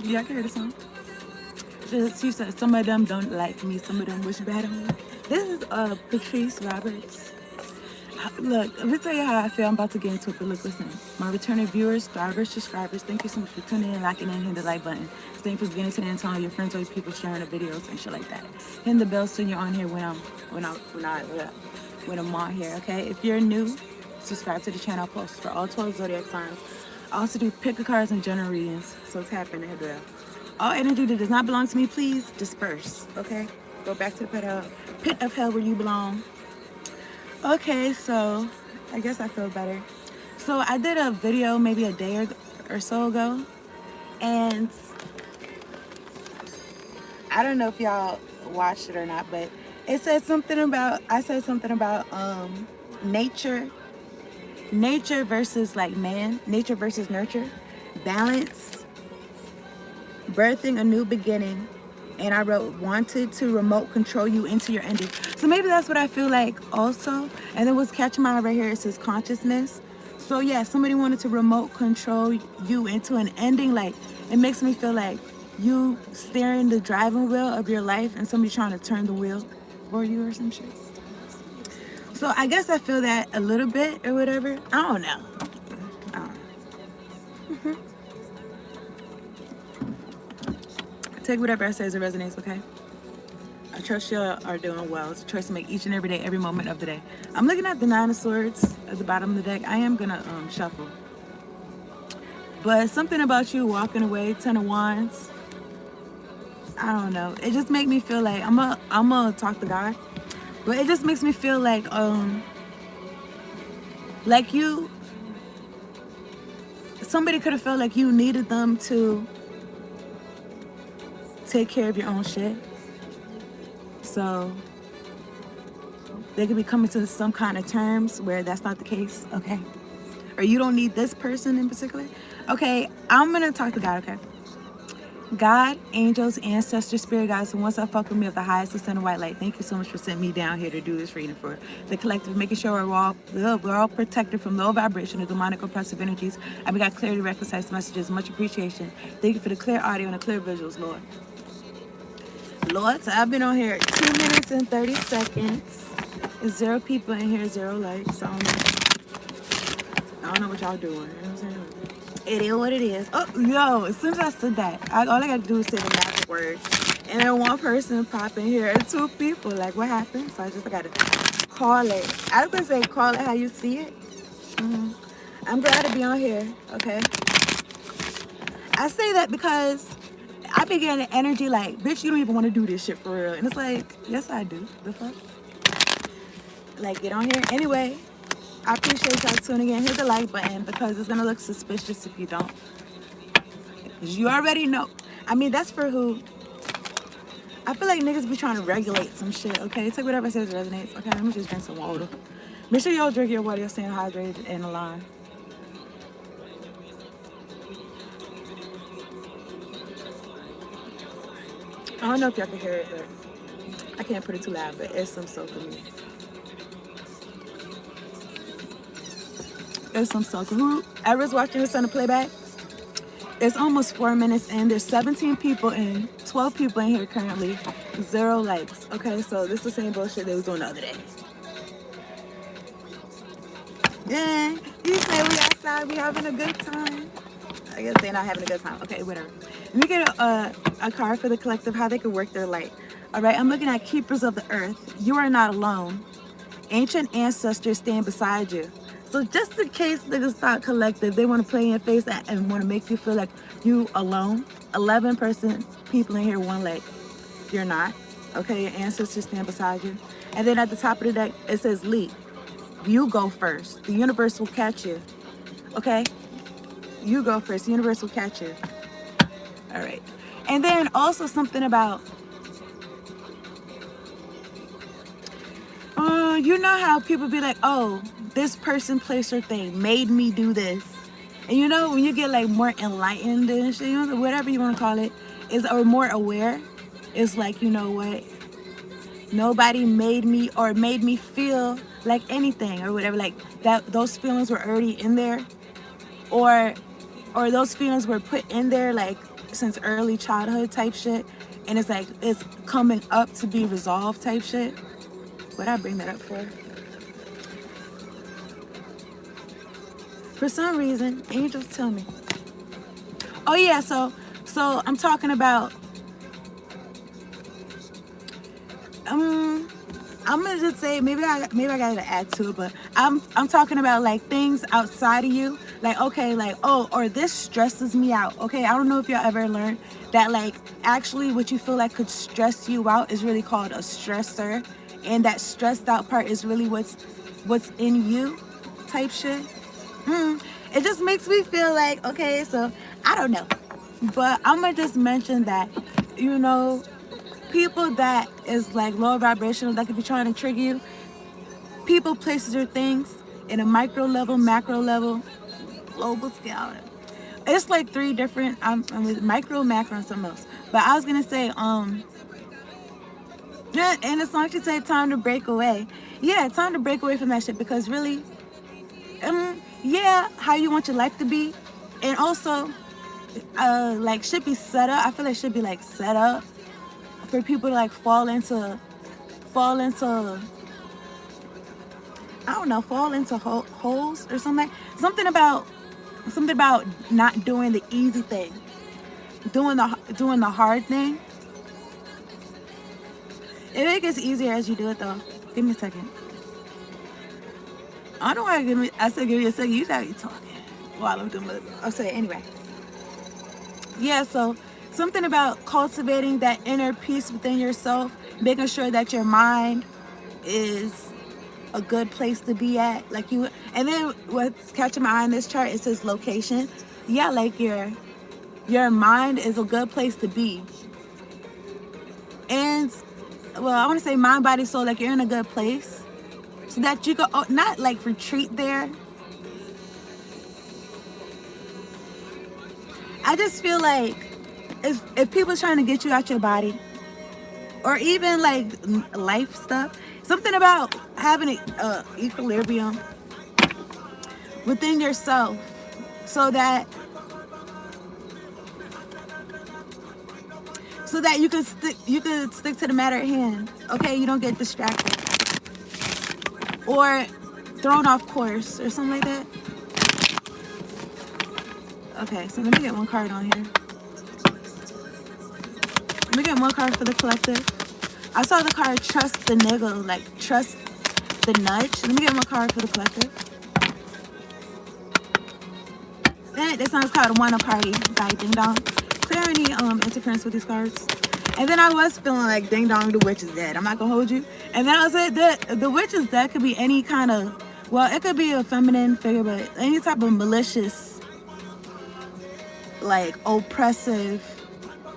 Yeah, I can hear the song. She said, some of them don't like me, some of them wish bad on me. This is Patrice Roberts. Look, let me tell you how I feel. I'm about to get into it, but look, listen. My returning viewers, thrivers, subscribers, thank you so much for tuning in, locking in, hitting the like button. Thank you for getting to the end, telling your friends, always people sharing the videos and shit like that. Hitting the bell so you're on here when I'm on here, okay? If you're new, subscribe to the channel. I post for all 12 zodiac signs. I also do pick a cards and general readings, so tap in and hit the all energy that does not belong to me, please disperse, okay? Go back to the pit of hell where you belong. Okay, so I guess I feel better. So I did a video maybe a day or so ago, and I don't know if y'all watched it or not, but it said something about, I said something about nature versus like man, nature versus nurture, balance, birthing a new beginning, and I wrote wanted to remote control you into your ending. So maybe that's what I feel like also. And then what's catching my eye right here, it says consciousness. So yeah, somebody wanted to remote control you into an ending. Like, it makes me feel like you steering the driving wheel of your life and somebody trying to turn the wheel for you or some shit. So I guess I feel that a little bit or whatever. I don't know. Take whatever I say as it resonates, okay? I trust y'all are doing well. It's a choice to make each and every day, every moment of the day. I'm looking at the Nine of Swords at the bottom of the deck. I am gonna shuffle. But something about you walking away, Ten of Wands, I don't know. It just makes me feel like I'm gonna talk to God. But it just makes me feel like you, somebody could have felt like you needed them to take care of your own shit. So they could be coming to some kind of terms where that's not the case, okay? Or you don't need this person in particular. Okay, I'm gonna talk to God, okay? God, angels, ancestors, spirit guides, and once I fuck with me of the highest ascent of white light, thank you so much for sending me down here to do this reading for the collective, making sure we're all protected from low vibration of demonic oppressive energies. And we got clear, direct, concise messages. Much appreciation. Thank you for the clear audio and the clear visuals, Lord. Lord, so I've been on here 2 minutes and 30 seconds. There's 0 people in here, 0 likes. I don't know what y'all doing. You know what I'm saying? It is what it is. Oh, yo, as soon as I said that, all I got to do is say the magic word. And then one person pop in here and 2 people. Like, what happened? So I got to call it. I was going to say call it how you see it. I'm glad to be on here, okay? I say that because I be getting energy like, bitch, you don't even want to do this shit for real. And it's like, yes, I do. The fuck? Like, get on here. Anyway, I appreciate y'all tuning in. Hit the like button because it's going to look suspicious if you don't. Because you already know. I mean, that's for who? I feel like niggas be trying to regulate some shit, okay? Take whatever says resonates. Okay, let me just drink some water. Make sure y'all drink your water. You're staying hydrated and aligned. I don't know if y'all can hear it, but I can't put it too loud, but it's some soak for me. It's some soak. Whoever's watching this on the playback, it's almost 4 minutes in. There's 17 people in, 12 people in here currently, 0 likes. Okay, so this is the same bullshit they was doing the other day. Yeah, you say we outside, we having a good time. I guess they're not having a good time. Okay, whatever. Let me get a card for the collective, how they can work their light. All right, I'm looking at Keepers of the Earth. You are not alone. Ancient ancestors stand beside you. So just in case niggas thought collective, they want to play in your face and want to make you feel like you alone. 11% people in here, 1 like. You're not. Okay, your ancestors stand beside you. And then at the top of the deck, it says leap. You go first. The universe will catch you. Okay? You go first. The universe will catch you. All right. And then also something about, you know how people be like, oh, this person, place, or thing made me do this. And you know, when you get like more enlightened and shit, you know, whatever you want to call it, or more aware, it's like, you know what? Nobody made me or made me feel like anything or whatever. Like that, those feelings were already in there. Or or those feelings were put in there like since early childhood type shit, and it's like it's coming up to be resolved type shit. What'd I bring that up for? For some reason, angels tell me. Oh yeah, so I'm talking about I'm gonna just say maybe I gotta add to it, but I'm talking about like things outside of you, like okay, like oh, or this stresses me out. Okay, I don't know if y'all ever learned that like actually what you feel like could stress you out is really called a stressor, and that stressed out part is really what's in you, type shit. It just makes me feel like okay, so I don't know, but I'm gonna just mention that people that is like low vibrational that could be trying to trigger you, people, places, or things in a micro level, macro level, global scale. It's like three different. I'm with micro, macro, and something else. But I was gonna say, yeah, and the song should say "Time to Break Away." Yeah, time to break away from that shit because really, yeah, how you want your life to be, and also, like should be set up. I feel like should be like set up for people to like fall into I don't know, fall into holes or something. Something about not doing the easy thing, doing the hard thing. It gets easier as you do it though. Give me a second. I don't want to I said give me a second. You gotta be talking while I'm doing it. I'll say it anyway. Yeah, so something about cultivating that inner peace within yourself, making sure that your mind is a good place to be at, like you. And then what's catching my eye in this chart, it says location. Yeah, like your mind is a good place to be. And well, I want to say mind, body, soul, like you're in a good place so that you go not like retreat there. I just feel like if people trying to get you out your body, or even like life stuff, something about having an equilibrium within yourself so that you can stick to the matter at hand. Okay, you don't get distracted or thrown off course or something like that. Okay, so let me get one card on here. Let me get one card for the collective. I saw the card trust the nigga, like trust the nudge. Let me get one card for the collective. Then this song's called Wanna Party by Ding Dong. Clear any interference with these cards. And then I was feeling like Ding Dong, the witch is dead. I'm not gonna hold you. And then I was like, the witch is dead could be any kind of, well, it could be a feminine figure, but any type of malicious, like oppressive.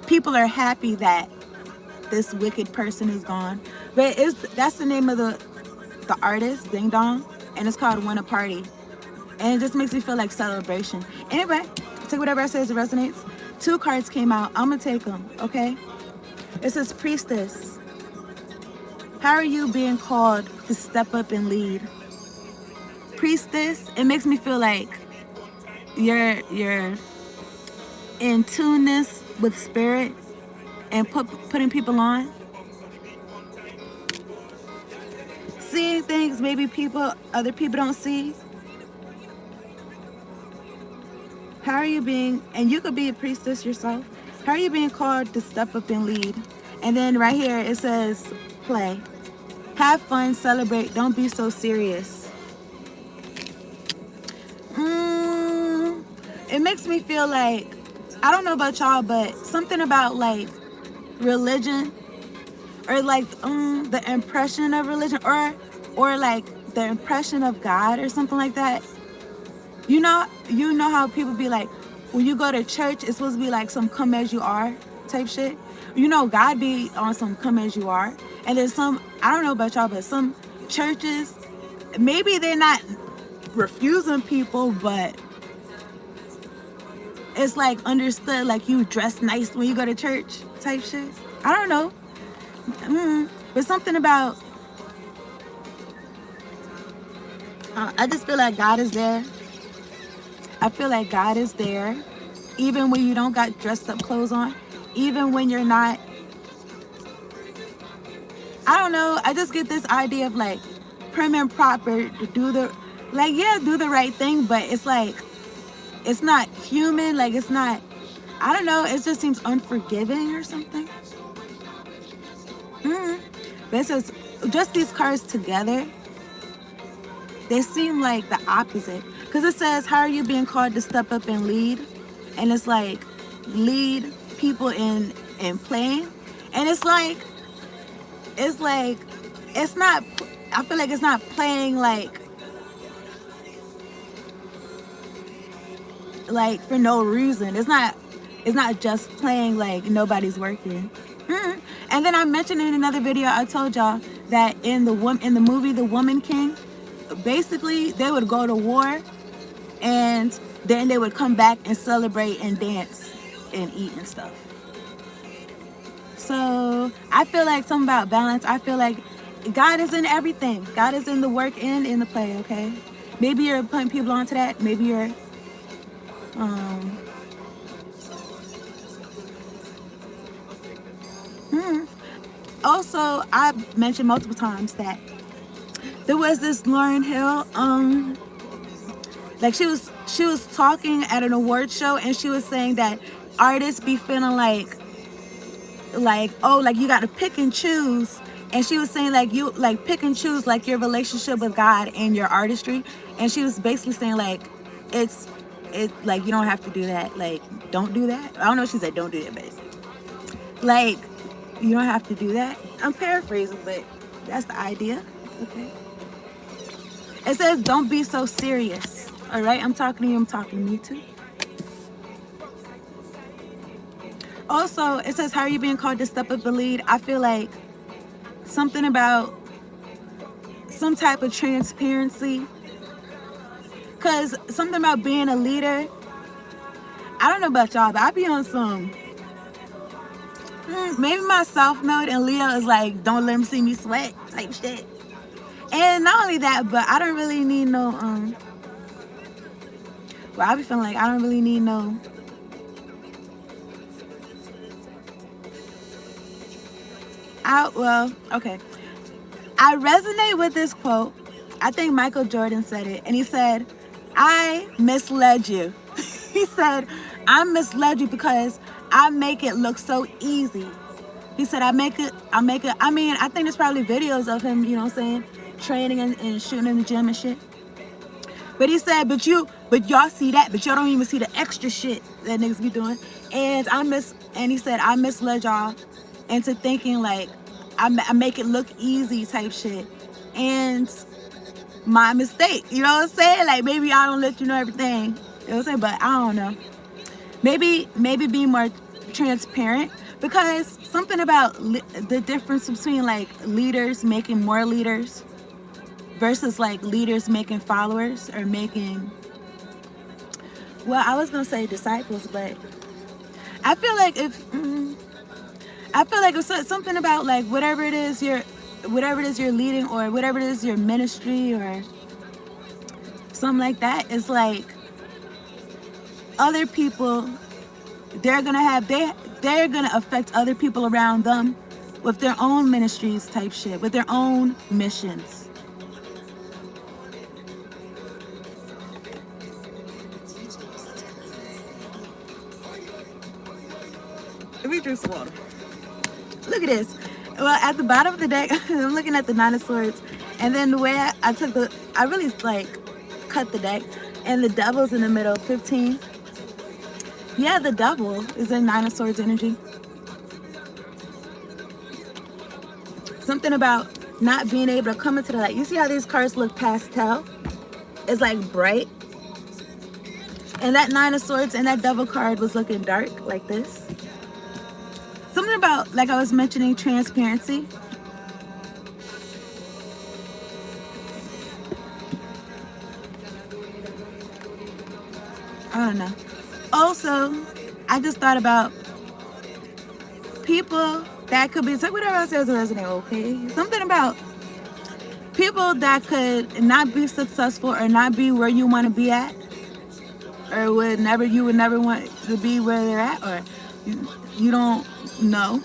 People are happy that this wicked person is gone. But that's the name of the artist, Ding Dong, and it's called Wanna Party. And it just makes me feel like celebration. Anyway, take whatever I say as it resonates. 2 cards came out. I'm gonna take them, okay? It says Priestess. How are you being called to step up and lead? Priestess, it makes me feel like you're in tuneness with spirit and putting people on. Seeing things maybe other people don't see. How are you being, and you could be a priestess yourself. How are you being called to step up and lead? And then right here it says play. Have fun, celebrate, don't be so serious. It makes me feel like, I don't know about y'all, but something about like religion, or like the impression of religion, or like the impression of God or something like that. You know how people be like, when you go to church, it's supposed to be like some come as you are type shit. You know, God be on some come as you are. And there's some, I don't know about y'all, but some churches, maybe they're not refusing people, but it's like understood, like you dress nice when you go to church type shit. I don't know. But something about, I just feel like God is there. I feel like God is there. even when you don't got dressed up clothes on, even when you're not, I don't know, I just get this idea of like prim and proper, to do the, like, yeah, do the right thing, but it's like, it's not human, like it's not, I don't know, it just seems unforgiving or something. But it says, just these cards together, they seem like the opposite. Because it says, how are you being called to step up and lead? And it's like, lead people in playing. And it's like, it's not, I feel like it's not playing like for no reason. It's not just playing like nobody's working. And then I mentioned in another video, I told y'all that in the movie The Woman King, basically they would go to war and then they would come back and celebrate and dance and eat and stuff. So I feel like something about balance. I feel like God is in everything. God is in the work and in the play, okay? Maybe you're putting people onto that. Maybe you're Also, I mentioned multiple times that there was this Lauryn Hill, like she was talking at an award show, and she was saying that artists be feeling like oh, like you got to pick and choose, and she was saying like you like pick and choose like your relationship with God and your artistry, and she was basically saying like it's like you don't have to do that, like don't do that. I don't know if she said don't do that, but like you don't have to do that. I'm paraphrasing, but that's the idea. Okay. It says, don't be so serious. All right, I'm talking to you. I'm talking to me too. Also, it says, how are you being called to step up the lead? I feel like something about some type of transparency. Because something about being a leader, I don't know about y'all, but I be on some, maybe my South Node and Leo is like, don't let them see me sweat type shit. And not only that, but I don't really need no, well, I be feeling like I don't really need no, okay. I resonate with this quote. I think Michael Jordan said it, and he said, I misled you. He said, I misled you because I make it look so easy. He said, I mean, I think there's probably videos of him, you know what I'm saying, training and shooting in the gym and shit. But he said, but y'all see that, but y'all don't even see the extra shit that niggas be doing. And he said, I misled y'all into thinking like I make it look easy type shit. And my mistake, you know what I'm saying? Like maybe I don't let you know everything, you know what I'm saying? But I don't know. Maybe be more transparent, because something about the difference between like leaders making more leaders versus like leaders making followers or making, well, I was gonna say disciples, but I feel like if it's something about like whatever it is you're leading, or whatever it is your ministry or something like that, is like other people, they're gonna affect other people around them with their own ministries type shit, with their own missions. Let me drink some water. Look at this. Well, at the bottom of the deck, I'm looking at the Nine of Swords, and then the way I really like cut the deck, and the Devil's in the middle, 15. Yeah, the Devil is in Nine of Swords energy. Something about not being able to come into the light. You see how these cards look pastel? It's like bright. And that Nine of Swords and that Devil card was looking dark like this. Something about, like I was mentioning, transparency. I don't know. Also, I just thought about people that could be, whatever else says resonate, okay? Something about people that could not be successful or not be where you want to be at, or you would never want to be where they're at, or you don't know.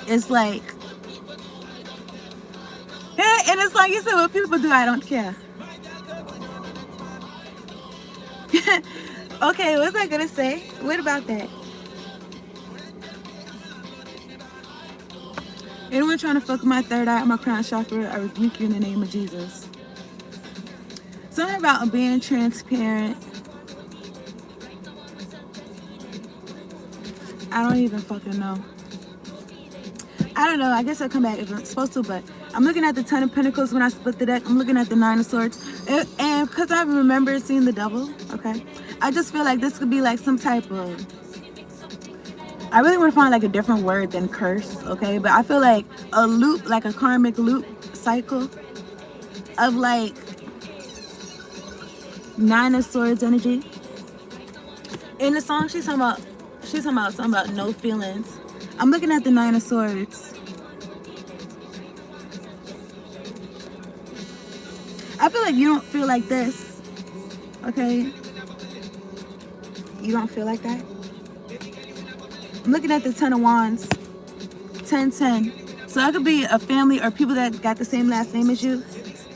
It's like, and it's like you said, what people do, I don't care. Okay, what was I gonna say? What about that? Anyone trying to fuck with my third eye or my crown chakra, I rebuke you in the name of Jesus. Something about being transparent. I don't even fucking know. I don't know. I guess I'll come back if I'm supposed to, but I'm looking at the Ten of Pentacles when I split the deck. I'm looking at the Nine of Swords. And because I remember seeing the Devil, okay? I just feel like this could be like some type of... I really want to find like a different word than curse, okay? But I feel like a loop, like a karmic loop cycle of like Nine of Swords energy. In the song, she's talking about something about no feelings. I'm looking at the Nine of Swords. I feel like you don't feel like this, okay? You don't feel like that? I'm looking at the Ten of Wands. 10-10. So that could be a family or people that got the same last name as you.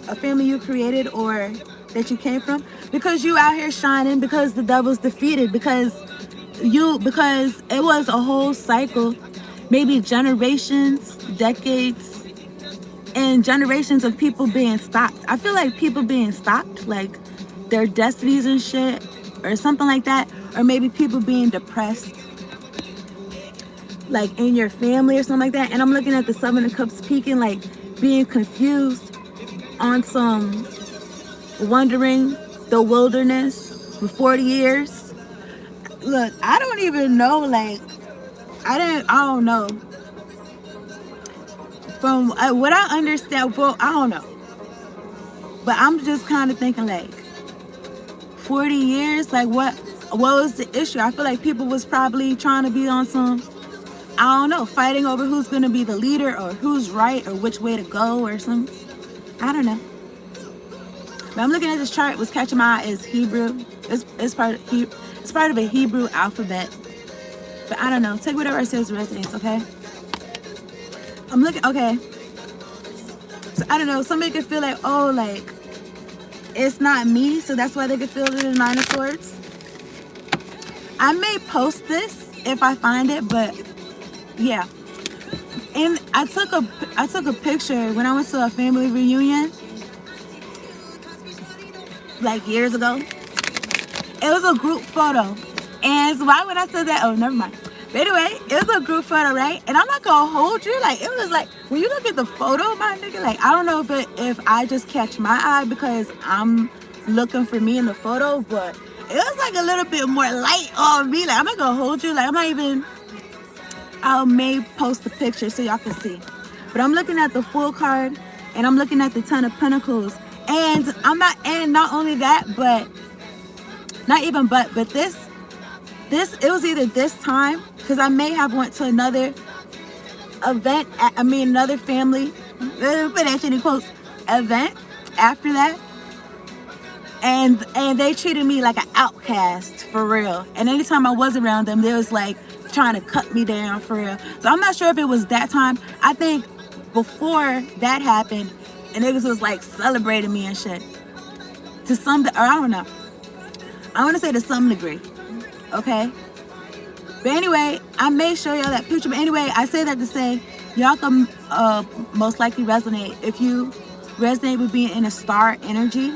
A family you created or that you came from. Because you out here shining, because the devil's defeated, because it was a whole cycle, maybe generations, decades, and generations of people being stopped. I feel like people being stopped, like their destinies and shit, or something like that, or maybe people being depressed, like in your family or something like that. And I'm looking at the Seven of Cups peaking, like being confused on some wandering the wilderness for 40 years. Look, I don't even know, like, I don't know. From what I understand, well, I don't know. But I'm just kind of thinking, like, 40 years, like, what was the issue? I feel like people was probably trying to be on some, I don't know, fighting over who's going to be the leader or who's right or which way to go or something. I don't know. But I'm looking at this chart. What's catching my eye is Hebrew. It's part of a Hebrew alphabet. But I don't know. Take whatever it says resonates, okay? I'm looking, okay. So I don't know. Somebody could feel like, oh, like, it's not me. So that's why they could feel the Nine of Swords. I may post this if I find it, but yeah. And I took a picture when I went to a family reunion, like years ago. It was a group photo. And so why would I say that? Oh, never mind. But anyway, it was a group photo, right? And I'm not gonna hold you. Like, it was like, when you look at the photo, my nigga, like, I don't know if I just catch my eye because I'm looking for me in the photo, but it was like a little bit more light on me. Like, I'm not gonna hold you. Like, I'm not even, I may post a picture so y'all can see. But I'm looking at the full card and I'm looking at the Ten of Pentacles. And not only that, but this, it was either this time, because I may have went to another event, another family, put that shit in quotes, event after that. And they treated me like an outcast, for real. And anytime I was around them, they was like trying to cut me down, for real. So I'm not sure if it was that time. I think before that happened, and niggas was like celebrating me and shit. To some, or I don't know. I want to say to some degree. Okay? But anyway, I may show y'all that picture. But anyway, I say that to say, y'all can most likely resonate. If you resonate with being in a star energy.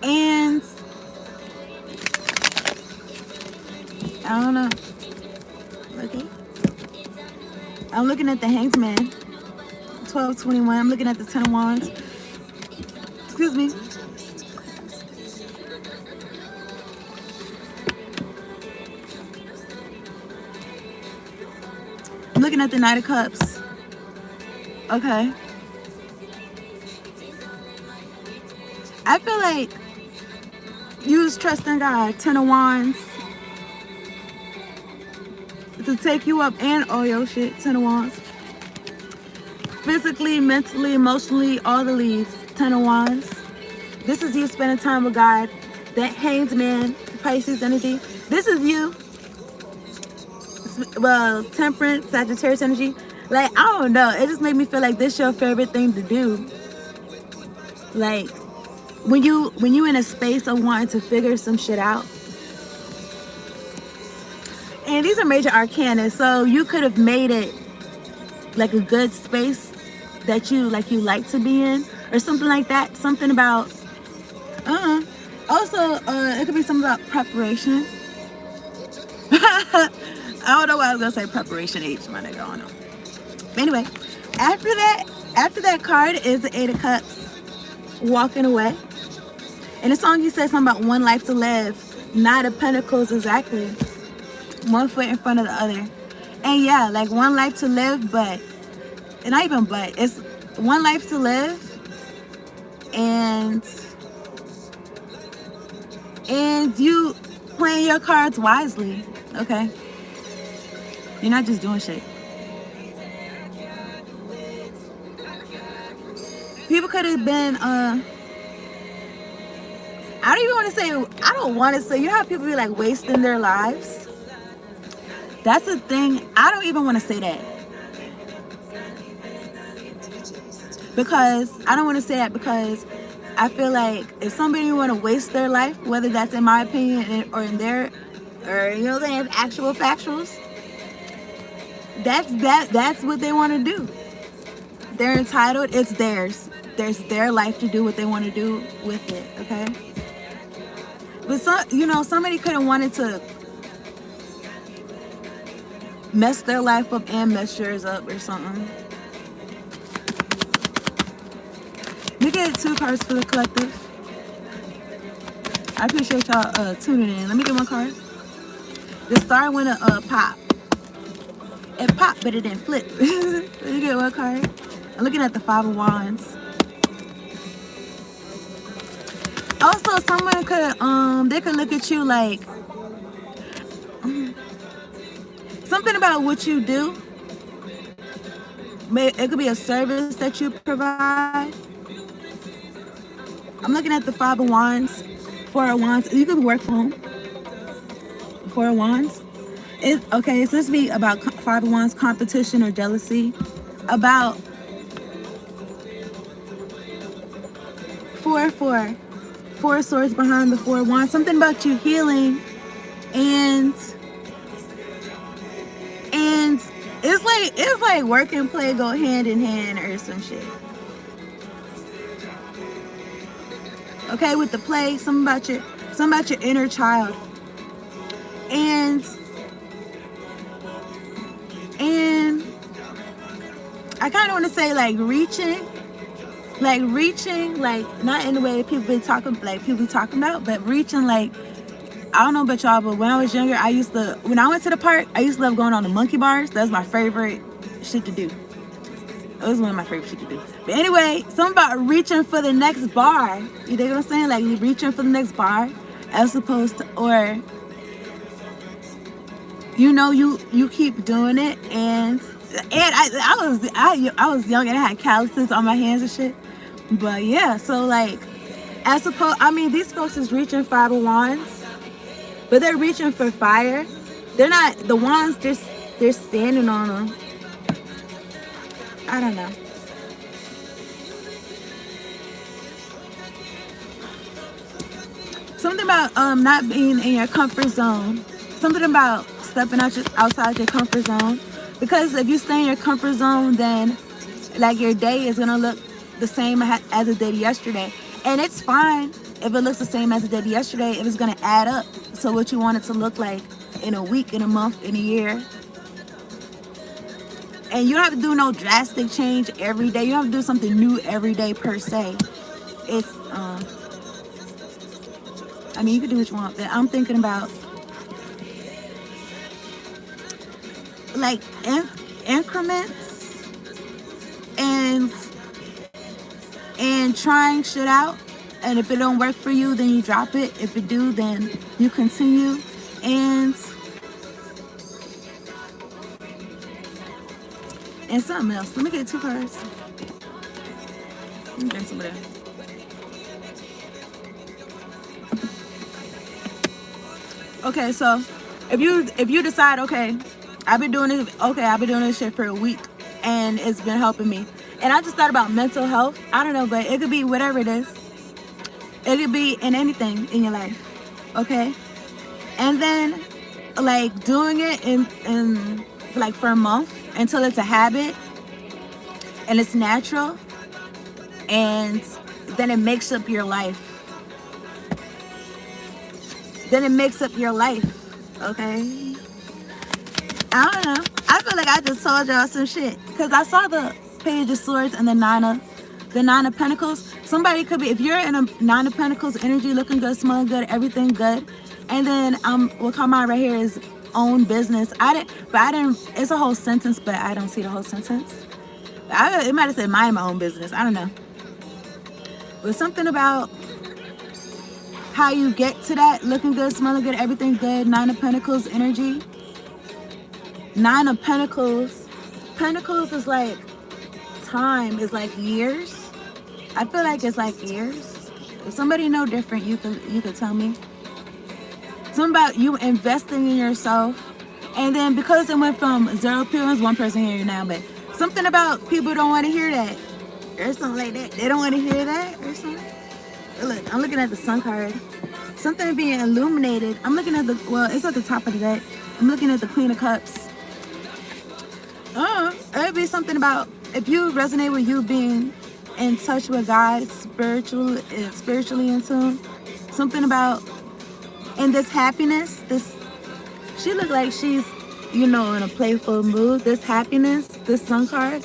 And I don't know. Okay. I'm looking at the Hangman. 1221. I'm looking at the Ten of Wands. Excuse me. I'm looking at the Knight of Cups. Okay. I feel like use trust in God. Ten of Wands. To take you up and all your shit. Ten of Wands. Physically, mentally, emotionally, all the leads. Ten of Wands. This is you spending time with God. That Hanged Man, Pisces energy. This is you. Well, Temperance, Sagittarius energy. Like, I don't know. It just made me feel like this is your favorite thing to do. Like, when you in a space of wanting to figure some shit out. And these are major arcana, so you could have made it like a good space that you like to be in, or something like that. Something about also it could be something about preparation. I don't know why I was gonna say preparation H, my nigga. I don't know. But anyway, after that card is the Eight of Cups, walking away. And the song you said something about one life to live. Knight of Pentacles, exactly. One foot in front of the other. And yeah, like one life to live, but and not even but it's one life to live, and you playing your cards wisely. Okay, you're not just doing shit. People could have been I don't want to say, you know how people be like wasting their lives? That's the thing. I don't even want to say that. Because I don't want to say that because I feel like if somebody want to waste their life, whether that's in my opinion or in their, or you know, they have actual factuals, that's what they want to do. They're entitled. It's theirs. There's their life to do what they want to do with it. Okay. But somebody could have wanted to mess their life up and mess yours up or something. We get 2 cards for the collective. I appreciate y'all tuning in. Let me get 1 card. The star went to pop. It popped, but it didn't flip. Let me get 1 card. I'm looking at the 5 of Wands. Also, someone could they could look at you like something about what you do. It could be a service that you provide. I'm looking at the 5 of Wands, 4 of Wands. You could work from home. 4 of Wands. Okay, so this be about 5 of Wands, competition or jealousy. About 4 of Swords behind the 4 of Wands. Something about you healing, and it's like work and play go hand in hand or some shit. Okay, with the play, something about your inner child, and I kind of want to say like reaching, like not in the way people be talking about, but reaching, like, I don't know about y'all, but when I was younger, when I went to the park, I used to love going on the monkey bars. That's my favorite shit to do. It was one of my favorite shit to do. But anyway, something about reaching for the next bar. You know what I'm saying? Like, you reaching for the next bar, as opposed to, or you keep doing it, and I was young and I had calluses on my hands and shit. But yeah, so like, these folks is reaching 5 of Wands, but they're reaching for fire. They're not the wands. They're standing on them. I don't know. Something about not being in your comfort zone. Something about stepping outside your comfort zone. Because if you stay in your comfort zone, then like your day is gonna look the same as it did yesterday. And it's fine if it looks the same as it did yesterday, if it's gonna add up to what you want it to look like in a week, in a month, in a year. And you don't have to do no drastic change every day. You don't have to do something new every day per se. It's you can do what you want, but I'm thinking about like increments and trying shit out. And if it don't work for you, then you drop it. If it do, then you continue. And something else. Let me get 2 cards. Let me drink some of that. Okay, so if you decide, okay, I've been doing this shit for a week and it's been helping me. And I just thought about mental health. I don't know, but it could be whatever it is. It could be in anything in your life. Okay? And then like doing it in like for a month until it's a habit and it's natural, and then it makes up your life. Okay? I don't know. I feel like I just told y'all some shit because I saw the Page of Swords and the Nine of Pentacles. Somebody could be, if you're in a Nine of Pentacles energy, looking good, smelling good, everything good, and then what come out right here is own business. I didn't. It's a whole sentence, but I don't see the whole sentence. It might have said mind my own business. I don't know. But something about how you get to that looking good, smelling good, everything good. Nine of Pentacles energy. Nine of Pentacles. Pentacles is like time, is like years. I feel like it's like years. If somebody know different, you could tell me. Something about you investing in yourself. And then because it went from 0 appearance, one person hearing you now, but something about people don't want to hear that. Or something like that. They don't want to hear that or something. Look, I'm looking at the Sun card. Something being illuminated. I'm looking at it's at the top of the deck. I'm looking at the Queen of Cups. It'd be something about if you resonate with you being in touch with God, spiritually in tune. Something about in this happiness, she look like she's, in a playful mood. This happiness, this Sun card.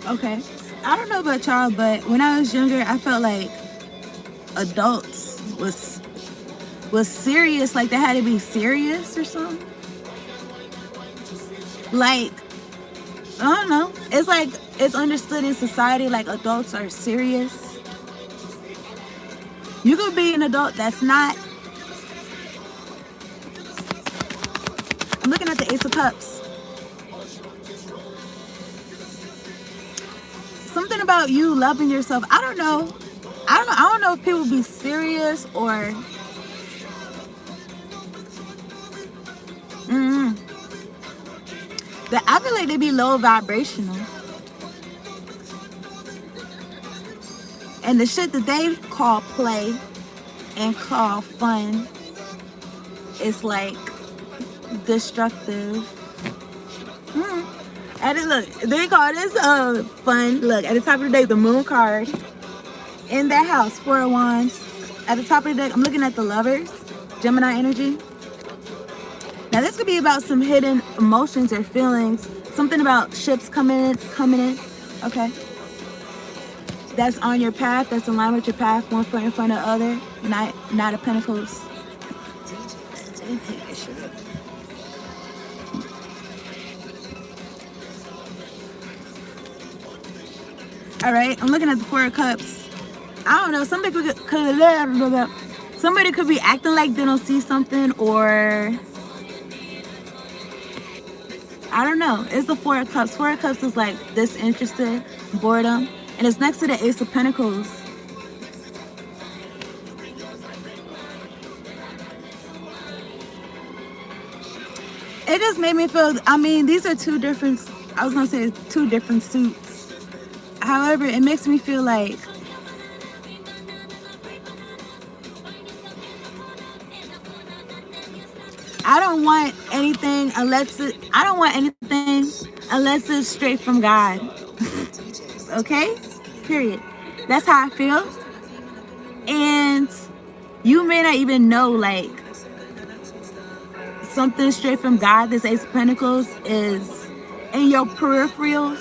Okay. I don't know about y'all, but when I was younger, I felt like adults was serious, like they had to be serious or something. Like, I don't know. It's like it's understood in society like adults are serious. You could be an adult that's not. I'm looking at the Ace of Cups. Something about you loving yourself. I don't know if people be serious or I feel like they be low vibrational. And the shit that they call play and call fun is like destructive. And look, they call this fun. Look, at the top of the deck, the Moon card. In that house, 4 of Wands. At the top of the deck, I'm looking at the Lovers, Gemini energy. Now this could be about some hidden emotions or feelings. Something about ships coming in. Okay. That's on your path. That's in line with your path. One foot in front of the other. Knight of Pentacles. All right. I'm looking at the 4 of Cups. I don't know. Somebody could be acting like they don't see something, or I don't know. It's the 4 of Cups. 4 of Cups is like disinterested, boredom. And it's next to the Ace of Pentacles. It just made me feel, these are two different suits. However, it makes me feel like I don't want anything unless it's straight from God. Okay? Period. That's how I feel. And you may not even know, like, something straight from God, this Ace of Pentacles, is in your peripherals.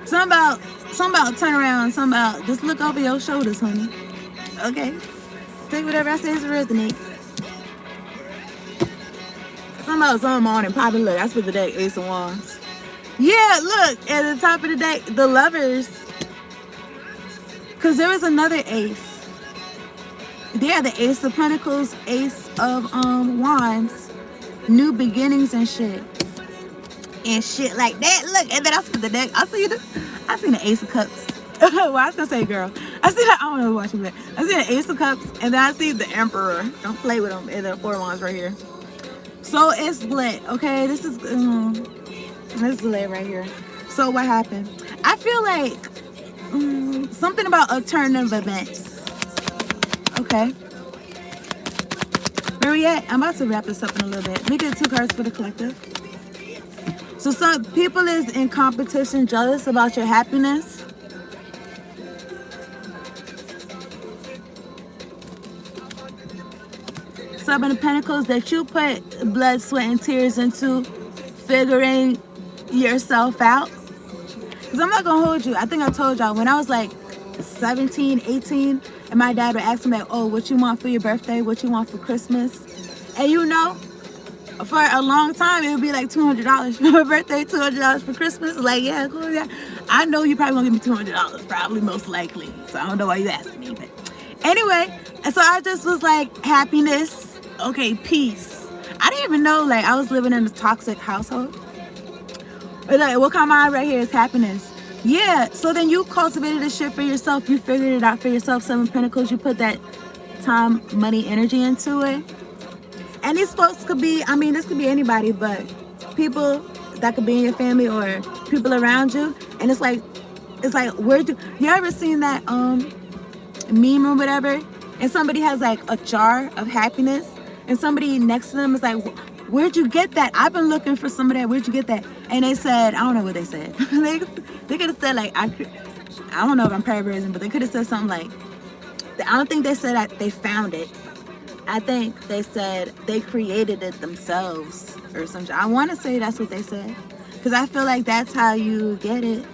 Some about turn around, some about just look over your shoulders, honey. Okay? Take whatever I say to resonate. Some about something on and pop it. Look, that's for the deck, Ace of Wands. Yeah, look, at the top of the deck, the Lovers. Because there was another ace. Yeah, the Ace of Pentacles, Ace of Wands. New beginnings and shit. and shit like that. Look, and then I see the deck. I seen the Ace of Cups. Well, I was gonna say, girl. I don't know watching that. I see the Ace of Cups, and then I see the Emperor. Don't play with them. And the Four Wands right here. So it's lit. Okay, this is lit right here. So what happened? I feel like something about alternative events. Okay. Where we at? I'm about to wrap this up in a little bit. Let me get 2 cards for the collective. So some people is in competition, jealous about your happiness. Seven of Pentacles, that you put blood, sweat, and tears into figuring yourself out. Because I'm not going to hold you. I think I told y'all when I was like 17, 18, and my dad would ask me like, oh, what you want for your birthday? What you want for Christmas? And you know, for a long time, it would be like $200 for my birthday, $200 for Christmas. Like, yeah, cool, yeah. I know you probably won't give me $200, probably, most likely. So I don't know why you asking me. But anyway, and so I just was like, happiness. Okay, peace. I didn't even know, like, I was living in a toxic household. But like, what come on right here is happiness. Yeah, so then you cultivated this shit for yourself. You figured it out for yourself. Seven of Pentacles, you put that time, money, energy into it. And these folks could be, I mean, this could be anybody, but people that could be in your family or people around you. And it's like, you ever seen that meme or whatever? And somebody has like a jar of happiness. And somebody next to them is like, where'd you get that? I've been looking for some of that. Where'd you get that? And they said, I don't know what they said. they could have said like, I don't know if I'm paraphrasing, but they could have said something like, I don't think they said that they found it. I think they said they created it themselves or something. I want to say that's what they said. Because I feel like that's how you get it.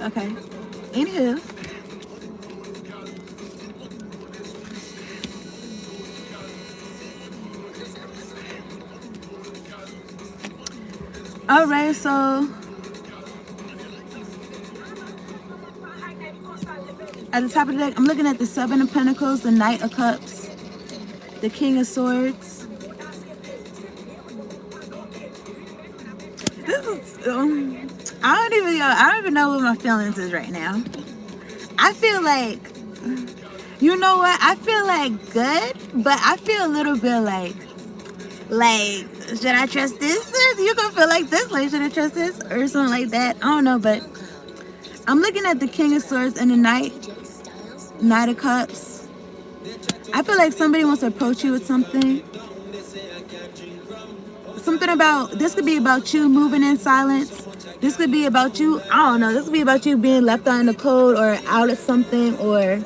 Okay. Anywho. All right, so at the top of the deck, I'm looking at the Seven of Pentacles, the Knight of Cups, the King of Swords. This is, I don't even know what my feelings is right now. I feel like, you know what? I feel like good, but I feel a little bit like, should I trust this? You can feel like this, like, should I trust this? Or something like that. I don't know, but I'm looking at the King of Swords and the Knight of Cups. I feel like somebody wants to approach you with something. Something about, this could be about you moving in silence. This could be about you, I don't know, this could be about you being left out in the cold or out of something, or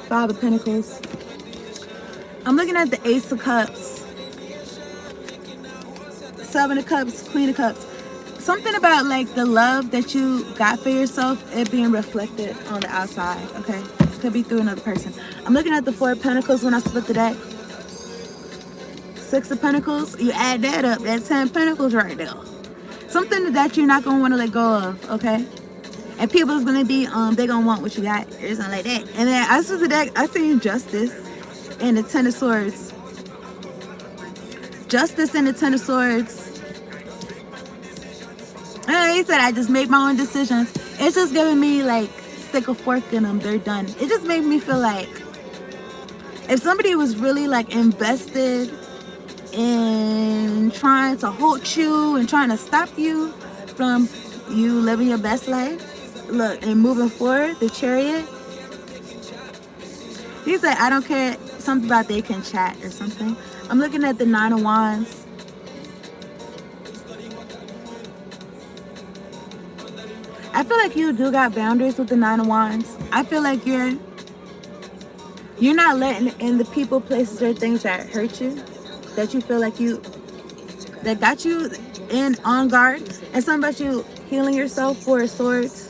Five of Pentacles. I'm looking at the Ace of Cups, Seven of Cups, Queen of Cups. Something about like the love that you got for yourself, it being reflected on the outside, okay? Could be through another person. I'm looking at the Four of Pentacles when I split the deck. Six of Pentacles, you add that up, that's 10 Pentacles right there. Something that you're not gonna wanna let go of, okay? And people is gonna be, they gonna want what you got, or something like that. And then I split the deck, I see Justice and the Ten of Swords. Justice and the Ten of Swords. And he said, I just make my own decisions. It's just giving me like, stick a fork in them, they're done. It just made me feel like, if somebody was really like invested in trying to halt you and trying to stop you from you living your best life, look, and moving forward, the Chariot. He said, I don't care, something about they can chat or something. I'm looking at the Nine of Wands. I feel like you do got boundaries with the Nine of Wands. I feel like you're not letting in the people, places, or things that hurt you, that you feel like that got you in on guard. And something about you healing yourself, Four of Swords.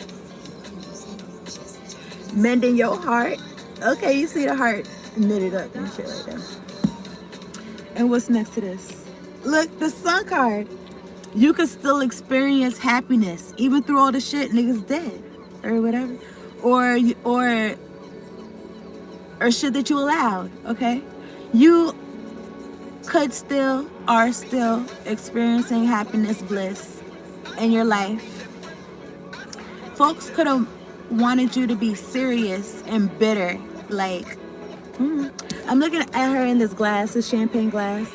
Mending your heart. Okay, you see the heart knitted up and shit like that. And what's next to this? Look, the Sun card. You could still experience happiness even through all the shit niggas dead or whatever, or shit that you allowed. Okay, you are still experiencing happiness, bliss in your life. Folks could have wanted you to be serious and bitter. Like, I'm looking at her in this glass, this champagne glass.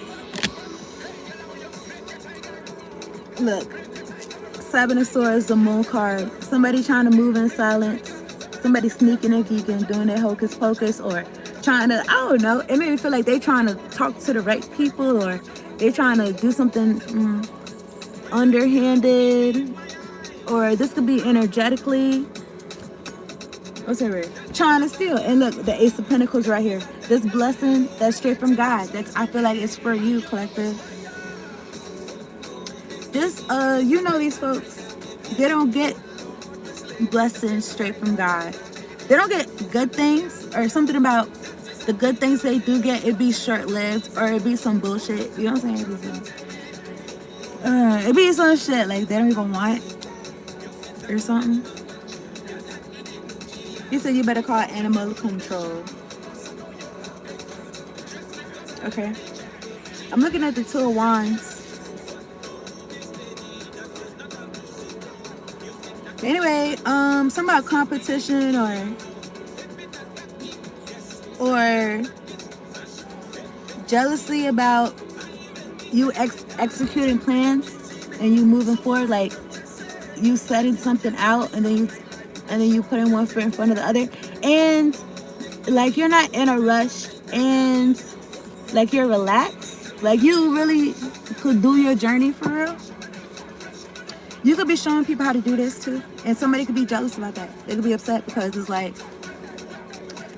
Look, Seven of Swords, the Moon card. Somebody trying to move in silence. Somebody sneaking and geeking, doing their hocus pocus, or trying to, I don't know. It made me feel like they trying to talk to the right people, or they trying to do something underhanded, or this could be energetically. What's that word? Trying to steal. And look, the Ace of Pentacles right here. This blessing, that's straight from God. I feel like it's for you, collective. This, you know these folks, they don't get blessings straight from God. They don't get good things, or something about the good things they do get, it be short-lived, or it be some bullshit. You know what I'm saying? It be some shit like they don't even want, or something. He said you better call animal control. Okay. I'm looking at the Two of Wands. Anyway, something about competition or jealousy about you executing plans and you moving forward, like you setting something out and then you putting one foot in front of the other, and like you're not in a rush, and like you're relaxed, like you really could do your journey for real. You could be showing people how to do this too, and somebody could be jealous about that. They could be upset because it's like,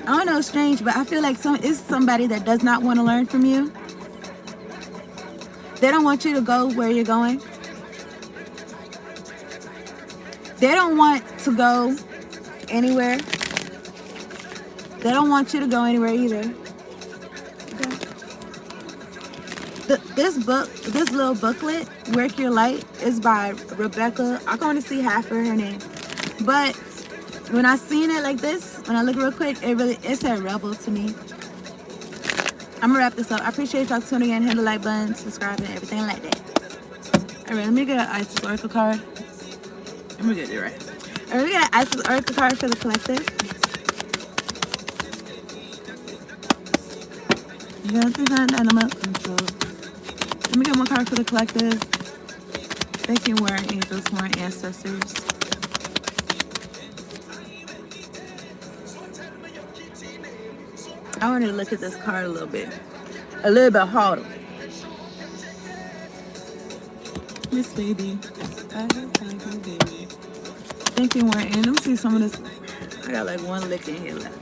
I don't know, it's strange, but I feel like it's somebody that does not want to learn from you. They don't want you to go where you're going. They don't want to go anywhere. They don't want you to go anywhere either. This little booklet, Work Your Light, is by Rebecca. I can only see half of her name, but when I seen it like this, when I look real quick, it said rebel to me. I'm gonna wrap this up. I appreciate y'all tuning in. Hit the like button, subscribing, everything like that. All right, let me get an Isis Oracle card. Let me get it right. All right, we got an Isis Oracle card for the collective. You got to find animal control. Let me get one card for the collective. Thank you, warring angels, warring ancestors. I wanted to look at this card a little bit harder. Miss Baby. Thank you, warring angels. Let me see some of this. I got like one lick in here left.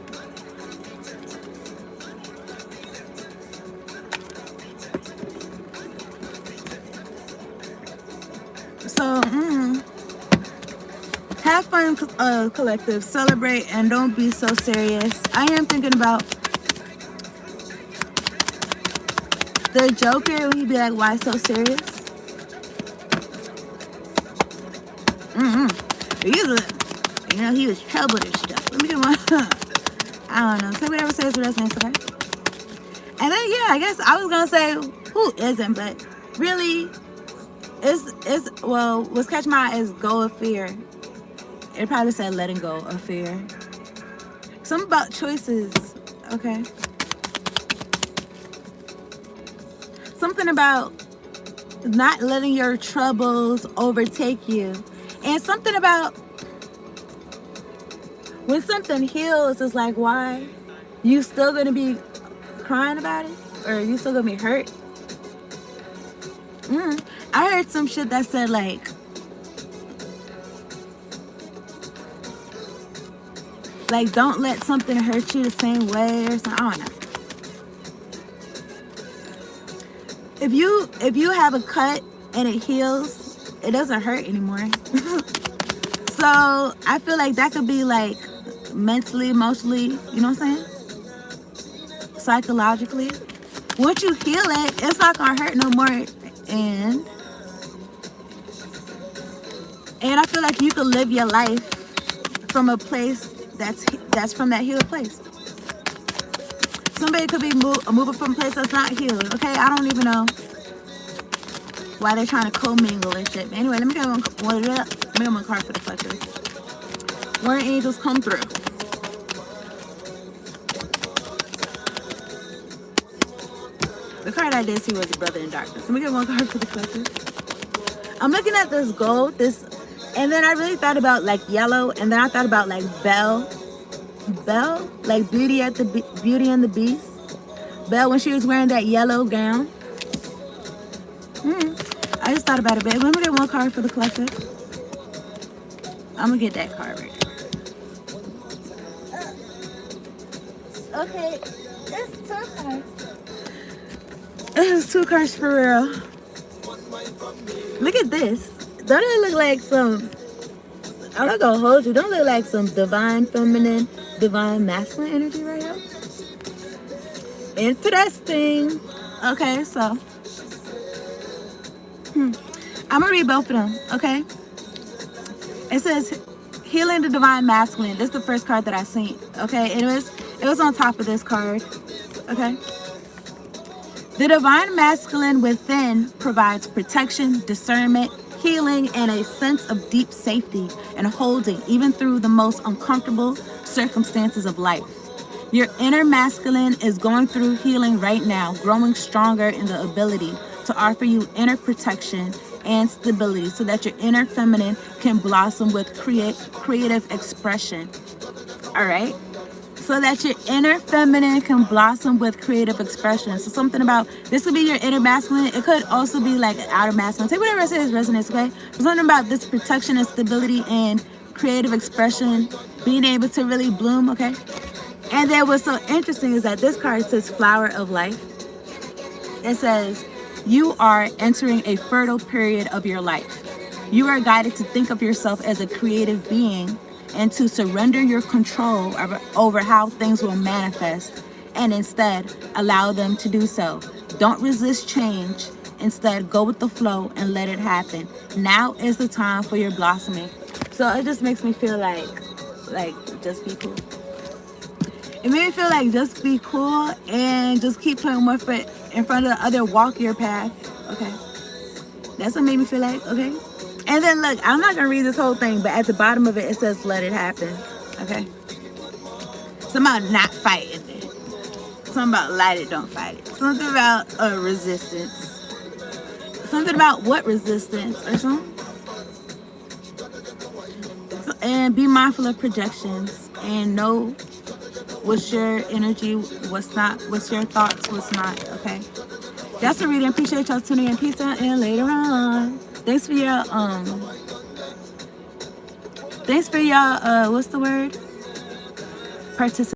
So, have fun, collective. Celebrate and don't be so serious. I am thinking about the Joker when he be like, why so serious? He was troubled and stuff. Let me get one. I don't know. Say whatever says the rest next, okay? And then, yeah, I guess I was going to say, who isn't? But really, what's catching my eye is go of fear. It probably said letting go of fear. Something about choices, okay? Something about not letting your troubles overtake you. And something about when something heals, it's like, why? You still gonna be crying about it? Or you still gonna be hurt? I heard some shit that said like don't let something hurt you the same way or something. I don't know. If you have a cut and it heals, it doesn't hurt anymore. So I feel like that could be like mentally, emotionally, you know what I'm saying? Psychologically. Once you heal it, it's not gonna hurt no more. And I feel like you could live your life from a place that's from that healed place. Somebody could be moving from a place that's not healed. Okay, I don't even know why they're trying to commingle and shit. But anyway, let me get one card for the collector. Warring angels, come through. The card I did see was a brother in darkness. Let me get one card for the collector. I'm looking at this gold, and then I really thought about like yellow, and then I thought about like Belle, like Beauty and the Beast. Belle when she was wearing that yellow gown. I just thought about it, babe. Let me get one card for the collector. I'm gonna get that card right now. Okay, it's 2 cards. It's 2 cards for real. Look at this. Don't it look like some, I'm not gonna hold you, don't look like some divine feminine, divine masculine energy right here? Interesting. Okay, so I'm gonna read both of them, okay? It says healing the divine masculine. This is the first card that I seen, okay? It was on top of this card, okay? The divine masculine within provides protection, discernment, healing, and a sense of deep safety and holding, even through the most uncomfortable circumstances of life. Your inner masculine is going through healing right now, growing stronger in the ability to offer you inner protection and stability so that your inner feminine can blossom with creative expression. All right? So that your inner feminine can blossom with creative expression. So something about, this could be your inner masculine. It could also be like outer masculine. Take whatever I say resonates, okay? There's something about this protection and stability and creative expression, being able to really bloom, okay? And then what's so interesting is that this card says flower of life. It says, you are entering a fertile period of your life. You are guided to think of yourself as a creative being and to surrender your control over how things will manifest and instead allow them to do so. Don't resist change. Instead, go with the flow and let it happen. Now is the time for your blossoming. So it just makes me feel like just be cool. It made me feel like just be cool and just keep putting one foot in front of the other, walk your path, okay? That's what made me feel like, okay? And then look, I'm not gonna read this whole thing, but at the bottom of it, it says, let it happen, okay? Something about not fighting it. Something about light it, don't fight it. Something about resistance. Something about what resistance or something. And be mindful of projections and know what's your energy, what's not, what's your thoughts, what's not, okay? That's the reading. Appreciate y'all tuning in. Peace out and later on. Thanks for your what's the word? Participation.